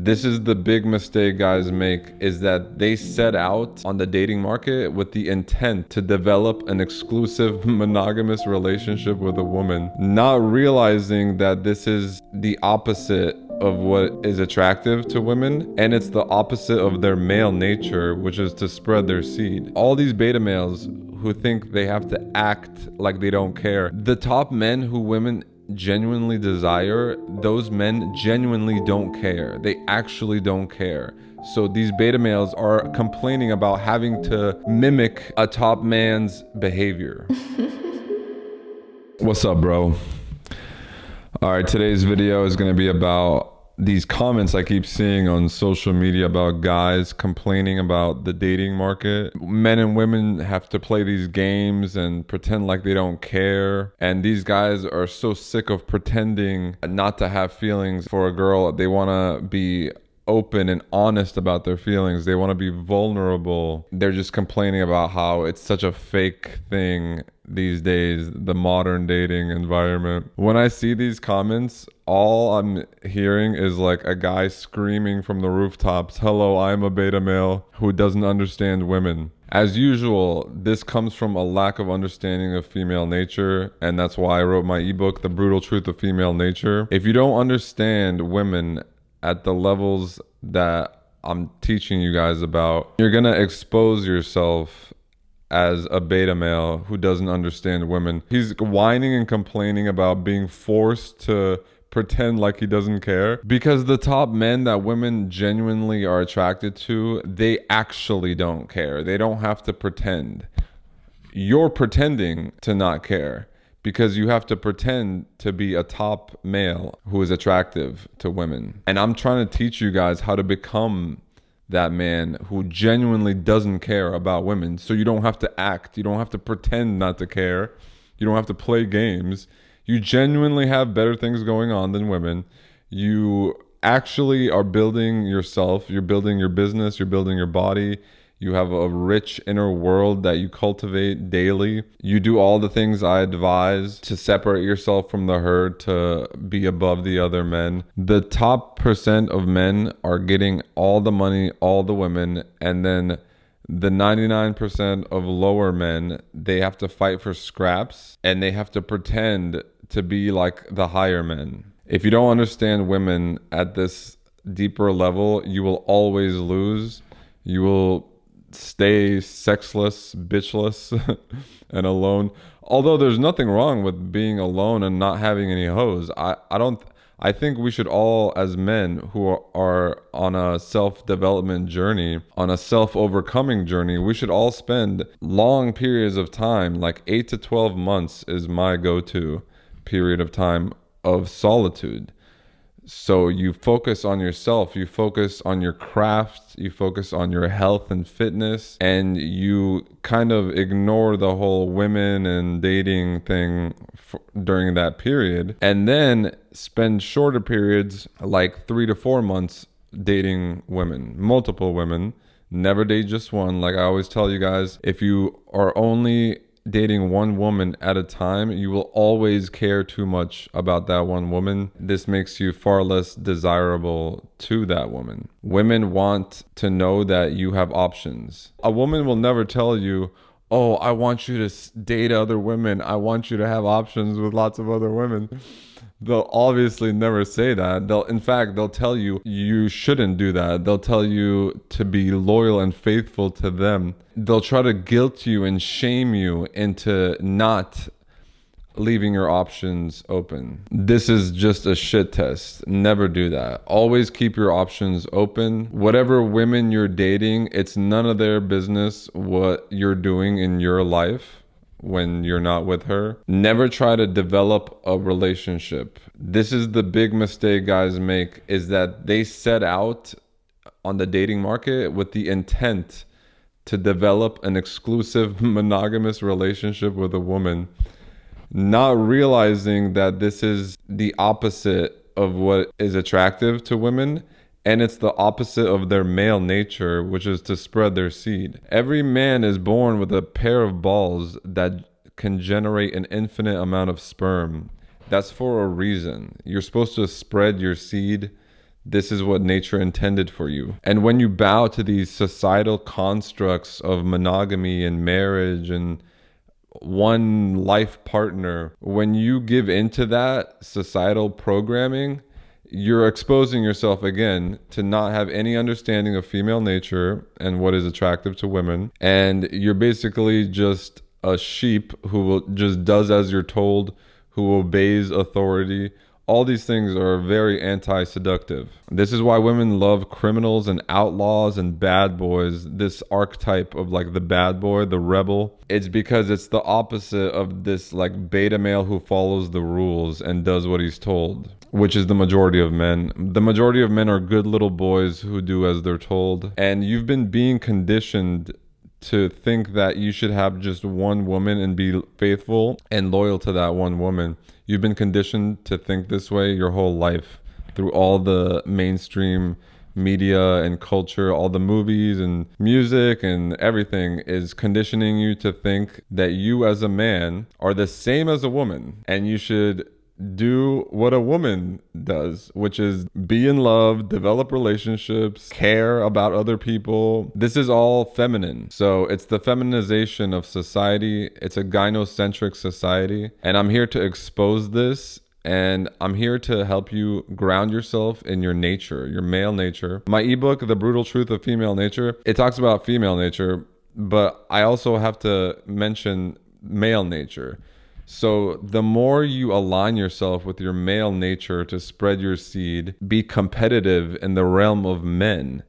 This is the big mistake guys make, is that they set out on the dating market with the intent to develop an exclusive monogamous relationship with a woman, not realizing that this is the opposite of what is attractive to women, and it's the opposite of their male nature, which is to spread their seed. All these beta males who think they have to act like they don't care, the top men who women genuinely desire, those men genuinely don't care. They actually don't care. So these beta males are complaining about having to mimic a top man's behavior. What's up, bro? All right, today's video is going to be about these comments I keep seeing on social media about guys complaining about the dating market. Men and women have to play these games and pretend like they don't care. And these guys are so sick of pretending not to have feelings for a girl. They want to be open and honest about their feelings. They want to be vulnerable. They're just complaining about how it's such a fake thing these days, the modern dating environment. When I see these comments, all I'm hearing is like a guy screaming from the rooftops, "Hello, I'm a beta male who doesn't understand women." As usual, this comes from a lack of understanding of female nature, and that's why I wrote my ebook, The Brutal Truth of Female Nature. If you don't understand women at the levels that I'm teaching you guys about, you're gonna expose yourself as a beta male who doesn't understand women. He's whining and complaining about being forced to pretend like he doesn't care, because the top men that women genuinely are attracted to, they actually don't care. They don't have to pretend. You're pretending to not care, because you have to pretend to be a top male who is attractive to women. And I'm trying to teach you guys how to become that man who genuinely doesn't care about women. So you don't have to act. You don't have to pretend not to care. You don't have to play games. You genuinely have better things going on than women. You actually are building yourself. You're building your business. You're building your body. You have a rich inner world that you cultivate daily. You do all the things I advise to separate yourself from the herd, to be above the other men. The top % of men are getting all the money, all the women, and then the 99% of lower men, they have to fight for scraps and they have to pretend to be like the higher men. If you don't understand women at this deeper level, you will always lose. You will stay sexless, bitchless, and alone. Although there's nothing wrong with being alone and not having any hoes. I think we should all, as men who are on a self-development journey, on a self-overcoming journey, we should all spend long periods of time, like 8 to 12 months is my go-to period of time of solitude. So you focus on yourself, you focus on your craft, you focus on your health and fitness, and you kind of ignore the whole women and dating thing during that period. And then spend shorter periods, like 3 to 4 months, dating women, multiple women. Never date just one. Like I always tell you guys, if you are only dating one woman at a time, you will always care too much about that one woman. This makes you far less desirable to that woman. Women want to know that you have options. A woman will never tell you, "Oh, I want you to date other women. I want you to have options with lots of other women." They'll obviously never say that. In fact, they'll tell you you shouldn't do that. They'll tell you to be loyal and faithful to them. They'll try to guilt you and shame you into not leaving your options open. This is just a shit test. Never do that. Always keep your options open. Whatever women you're dating, it's none of their business what you're doing in your life when you're not with her. Never try to develop a relationship. This is the big mistake guys make, is that they set out on the dating market with the intent to develop an exclusive monogamous relationship with a woman, not realizing that this is the opposite of what is attractive to women. And it's the opposite of their male nature, which is to spread their seed. Every man is born with a pair of balls that can generate an infinite amount of sperm. That's for a reason. You're supposed to spread your seed This is what nature intended for you. And when you bow to these societal constructs of monogamy and marriage and one life partner, when you give into that societal programming, you're exposing yourself again to not have any understanding of female nature and what is attractive to women. And you're basically just a sheep who will just does as you're told, who obeys authority. All these things are very anti-seductive. This is why women love criminals and outlaws and bad boys. This archetype of like the bad boy, the rebel. It's because it's the opposite of this like beta male who follows the rules and does what he's told, which is the majority of men. The majority of men are good little boys who do as they're told. And you've been being conditioned to think that you should have just one woman and be faithful and loyal to that one woman. You've been conditioned to think this way your whole life through all the mainstream media and culture. All the movies and music and everything is conditioning you to think that you as a man are the same as a woman, and you should do what a woman does, which is be in love, develop relationships, care about other people. This is all feminine. So it's the feminization of society. It's a gynocentric society. And I'm here to expose this. And I'm here to help you ground yourself in your nature, your male nature. My ebook, The Brutal Truth of Female Nature, it talks about female nature, but I also have to mention male nature. So the more you align yourself with your male nature to spread your seed, be competitive in the realm of men,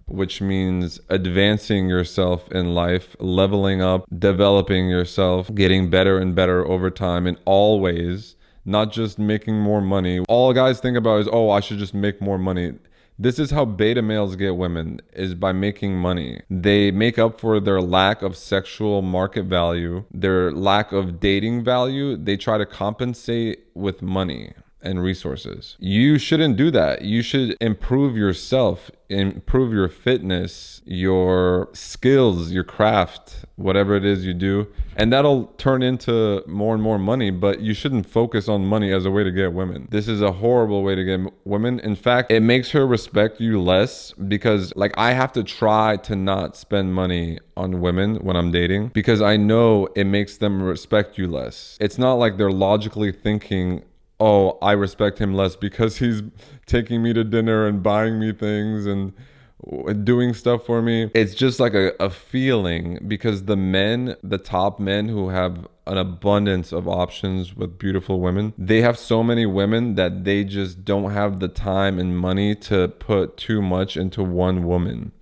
which means advancing yourself in life, leveling up, developing yourself, getting better and better over time in all ways, not just making more money. All guys think about is, oh, I should just make more money. This is how beta males get women, is by making money. They make up for their lack of sexual market value, their lack of dating value. They try to compensate with money and resources. You shouldn't do that. You should improve yourself, improve your fitness, your skills, your craft, whatever it is you do. And that'll turn into more and more money, but you shouldn't focus on money as a way to get women. This is a horrible way to get women. In fact, it makes her respect you less, because like I have to try to not spend money on women when I'm dating, because I know it makes them respect you less. It's not like they're logically thinking, oh, I respect him less because he's taking me to dinner and buying me things and doing stuff for me. It's just like a feeling, because the top men who have an abundance of options with beautiful women, they have so many women that they just don't have the time and money to put too much into one woman.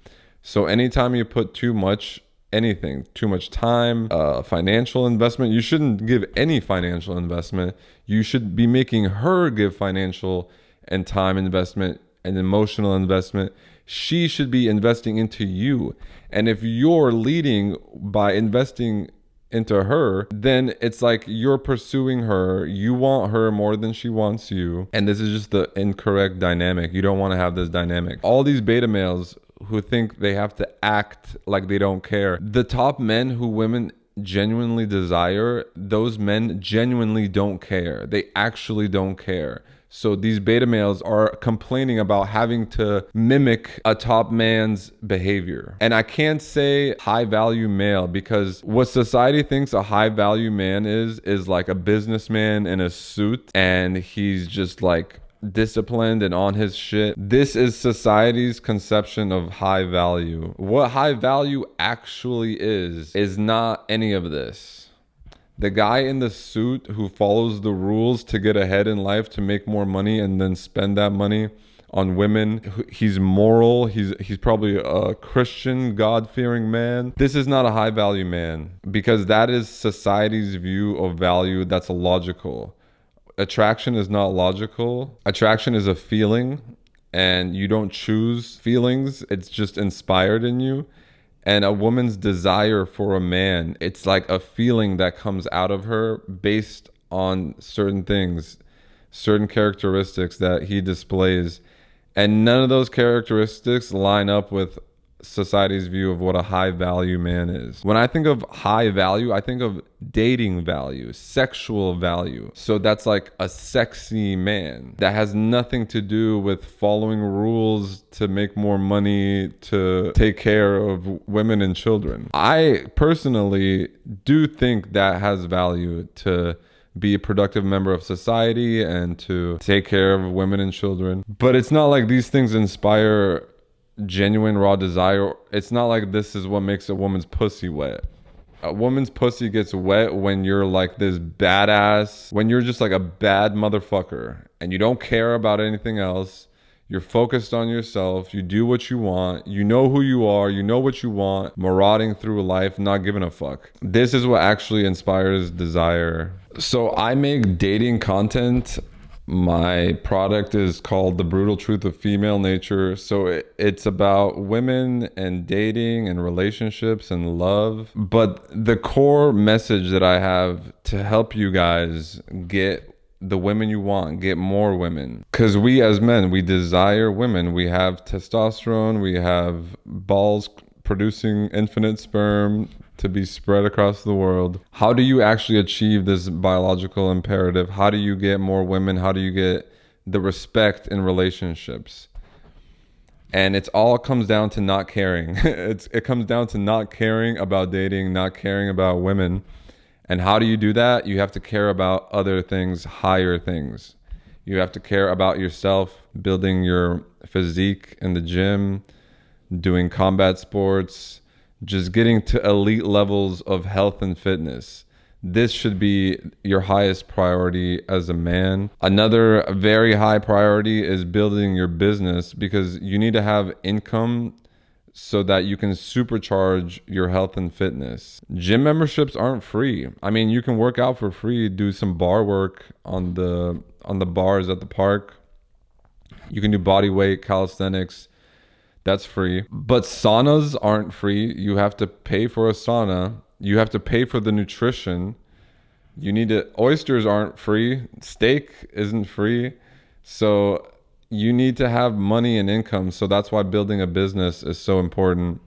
So anytime you put too much anything, too much time, financial investment, you shouldn't give any financial investment. You should be making her give financial and time investment and emotional investment. She should be investing into you. And if you're leading by investing into her, then it's like you're pursuing her. You want her more than she wants you. And this is just the incorrect dynamic. You don't want to have this dynamic. All these beta males who think they have to act like they don't care. The top men who women genuinely desire, those men genuinely don't care. They actually don't care. So these beta males are complaining about having to mimic a top man's behavior. And I can't say high value male, because what society thinks a high value man is like a businessman in a suit, and he's just like disciplined and on his shit. This is society's conception of high value. What high value actually is not any of this. The guy in the suit who follows the rules to get ahead in life, to make more money and then spend that money on women, he's moral, he's probably a Christian, God-fearing man. This is not a high value man, because that is society's view of value that's illogical. Attraction is not logical. Attraction is a feeling, and you don't choose feelings. It's just inspired in you. And a woman's desire for a man, it's like a feeling that comes out of her based on certain things, certain characteristics that he displays. And none of those characteristics line up with society's view of what a high value man is. When I think of high value, I think of dating value, sexual value. So that's like a sexy man. That has nothing to do with following rules to make more money, to take care of women and children. I personally do think that has value, to be a productive member of society and to take care of women and children. But it's not like these things inspire genuine raw desire. It's not like this is what makes a woman's pussy wet. A woman's pussy gets wet when you're like this badass, when you're just like a bad motherfucker and you don't care about anything else. You're focused on yourself. You do what you want. You know who you are. You know what you want. Marauding through life, not giving a fuck. This is what actually inspires desire. So I make dating content. My product is called The Brutal Truth of Female Nature. So it's about women and dating and relationships and love. But the core message that I have to help you guys get the women you want, get more women. Because we as men, we desire women. We have testosterone, we have balls producing infinite sperm to be spread across the world. How do you actually achieve this biological imperative? How do you get more women? How do you get the respect in relationships? And it all comes down to not caring. It comes down to not caring about dating, not caring about women. And how do you do that? You have to care about other things, higher things. You have to care about yourself, building your physique in the gym, doing combat sports, just getting to elite levels of health and fitness. This should be your highest priority as a man. Another very high priority is building your business, because you need to have income so that you can supercharge your health and fitness. Gym memberships aren't free. I mean, you can work out for free, do some bar work on the bars at the park. You can do body weight, calisthenics. That's free. But saunas aren't free. You have to pay for a sauna. You have to pay for the nutrition. Oysters aren't free. Steak isn't free. So you need to have money and income. So that's why building a business is so important.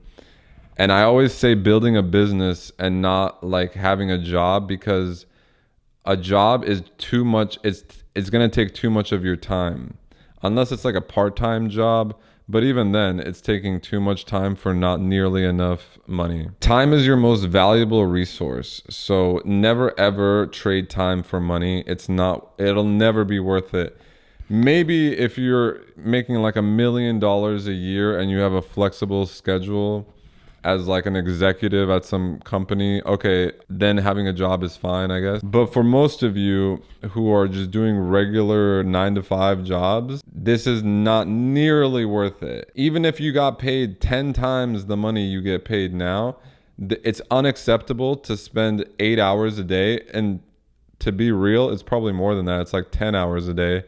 And I always say building a business and not like having a job, because a job is too much. It's going to take too much of your time, unless it's like a part-time job. But even then, it's taking too much time for not nearly enough money. Time is your most valuable resource. So never ever trade time for money. It'll never be worth it. Maybe if you're making like $1 million a year and you have a flexible schedule as like an executive at some company, okay, then having a job is fine, I guess. But for most of you who are just doing regular 9-to-5 jobs, this is not nearly worth it. Even if you got paid 10 times the money you get paid now, it's unacceptable to spend 8 hours a day. And to be real, it's probably more than that. It's like 10 hours a day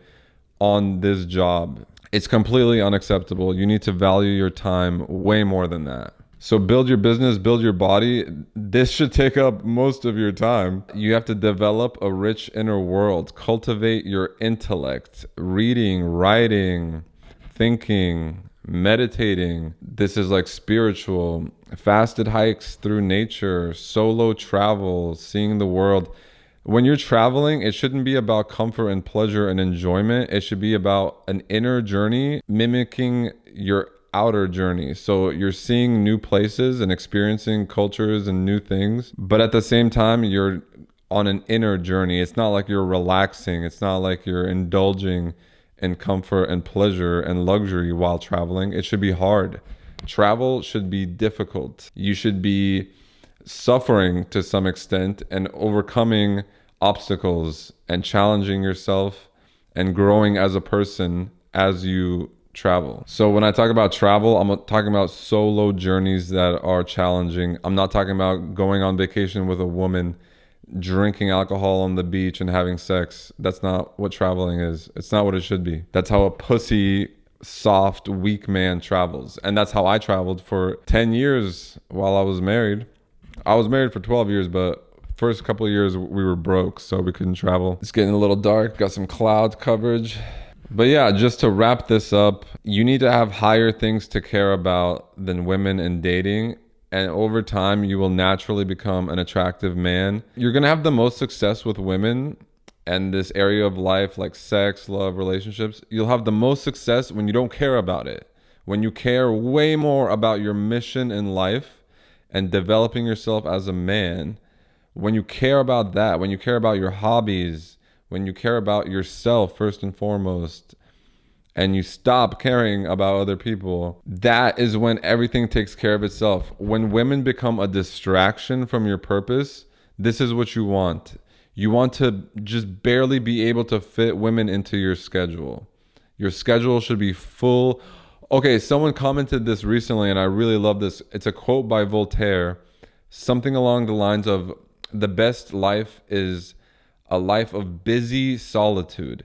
on this job. It's completely unacceptable. You need to value your time way more than that. So build your business, build your body. This should take up most of your time. You have to develop a rich inner world, cultivate your intellect, reading, writing, thinking, meditating. This is like spiritual. Fasted hikes through nature, solo travel, seeing the world. When you're traveling, it shouldn't be about comfort and pleasure and enjoyment. It should be about an inner journey mimicking your outer journey. So you're seeing new places and experiencing cultures and new things, but at the same time, you're on an inner journey. It's not like you're relaxing. It's not like you're indulging in comfort and pleasure and luxury while traveling. It should be hard. Travel should be difficult. You should be suffering to some extent and overcoming obstacles and challenging yourself and growing as a person as you travel. So when I talk about travel, I'm talking about solo journeys that are challenging. I'm not talking about going on vacation with a woman, drinking alcohol on the beach and having sex. That's not what traveling is. It's not what it should be. That's how a pussy, soft, weak man travels. And that's how I traveled for 10 years while I was married. I was married for 12 years, but first couple of years we were broke, so we couldn't travel. It's getting a little dark. Got some cloud coverage. But yeah, just to wrap this up, you need to have higher things to care about than women in dating. And over time, you will naturally become an attractive man. You're going to have the most success with women and this area of life, like sex, love, relationships. You'll have the most success when you don't care about it. When you care way more about your mission in life and developing yourself as a man. When you care about that, when you care about your hobbies, when you care about yourself first and foremost, and you stop caring about other people, that is when everything takes care of itself. When women become a distraction from your purpose, this is what you want. You want to just barely be able to fit women into your schedule. Your schedule should be full. Okay, someone commented this recently, and I really love this. It's a quote by Voltaire, something along the lines of, the best life is a life of busy solitude.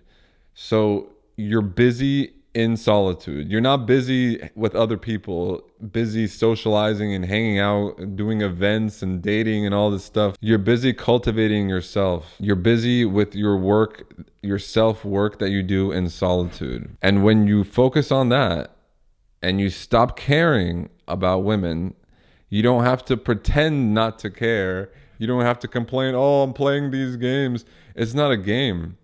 So you're busy in solitude. You're not busy with other people, busy socializing and hanging out, doing events and dating and all this stuff. You're busy cultivating yourself. You're busy with your work, your self-work that you do in solitude. And when you focus on that and you stop caring about women, you don't have to pretend not to care. You don't have to complain, oh, I'm playing these games. It's not a game.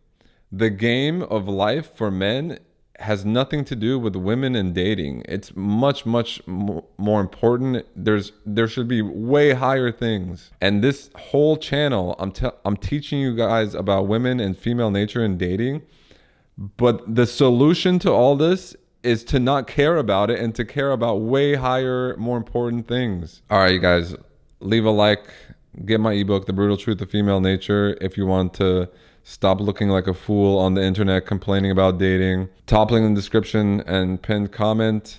The game of life for men has nothing to do with women and dating. It's much, much more important. There should be way higher things. And this whole channel, I'm teaching you guys about women and female nature and dating. But the solution to all this is to not care about it and to care about way higher, more important things. All right, you guys, leave a like. Get my ebook, The Brutal Truth of Female Nature, if you want to stop looking like a fool on the internet complaining about dating. Top link in the description and pinned comment.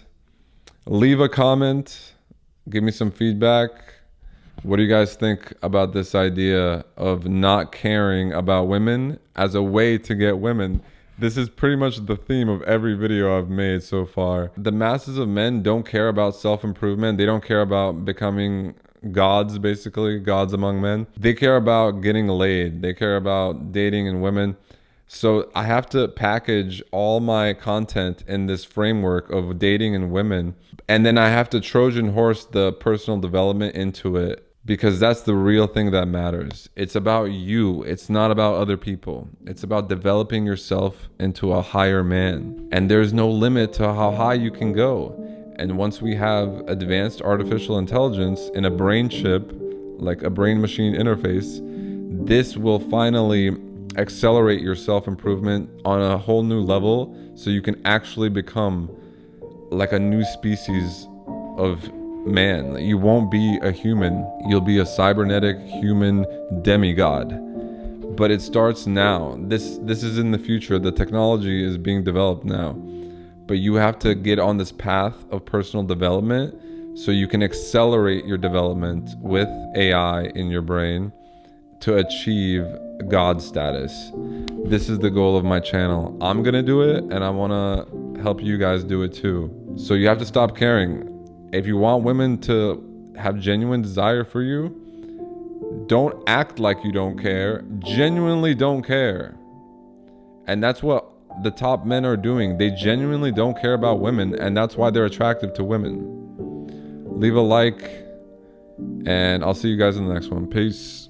Leave a comment. Give me some feedback. What do you guys think about this idea of not caring about women as a way to get women? This is pretty much the theme of every video I've made so far. The masses of men don't care about self-improvement. They don't care about becoming gods, basically, gods among men. They care about getting laid. They care about dating and women. So I have to package all my content in this framework of dating and women. And then I have to Trojan horse the personal development into it, because that's the real thing that matters. It's about you. It's not about other people. It's about developing yourself into a higher man. And there's no limit to how high you can go. And once we have advanced artificial intelligence in a brain chip, like a brain-machine interface, this will finally accelerate your self-improvement on a whole new level, so you can actually become like a new species of man. You won't be a human. You'll be a cybernetic human demigod. But it starts now. This is in the future. The technology is being developed now. But you have to get on this path of personal development so you can accelerate your development with AI in your brain to achieve God status. This is the goal of my channel. I'm gonna do it, and I wanna help you guys do it too. So you have to stop caring. If you want women to have genuine desire for you, don't act like you don't care. Genuinely don't care. And that's what the top men are doing. They genuinely don't care about women, and that's why they're attractive to women. Leave a like, and I'll see you guys in the next one. Peace.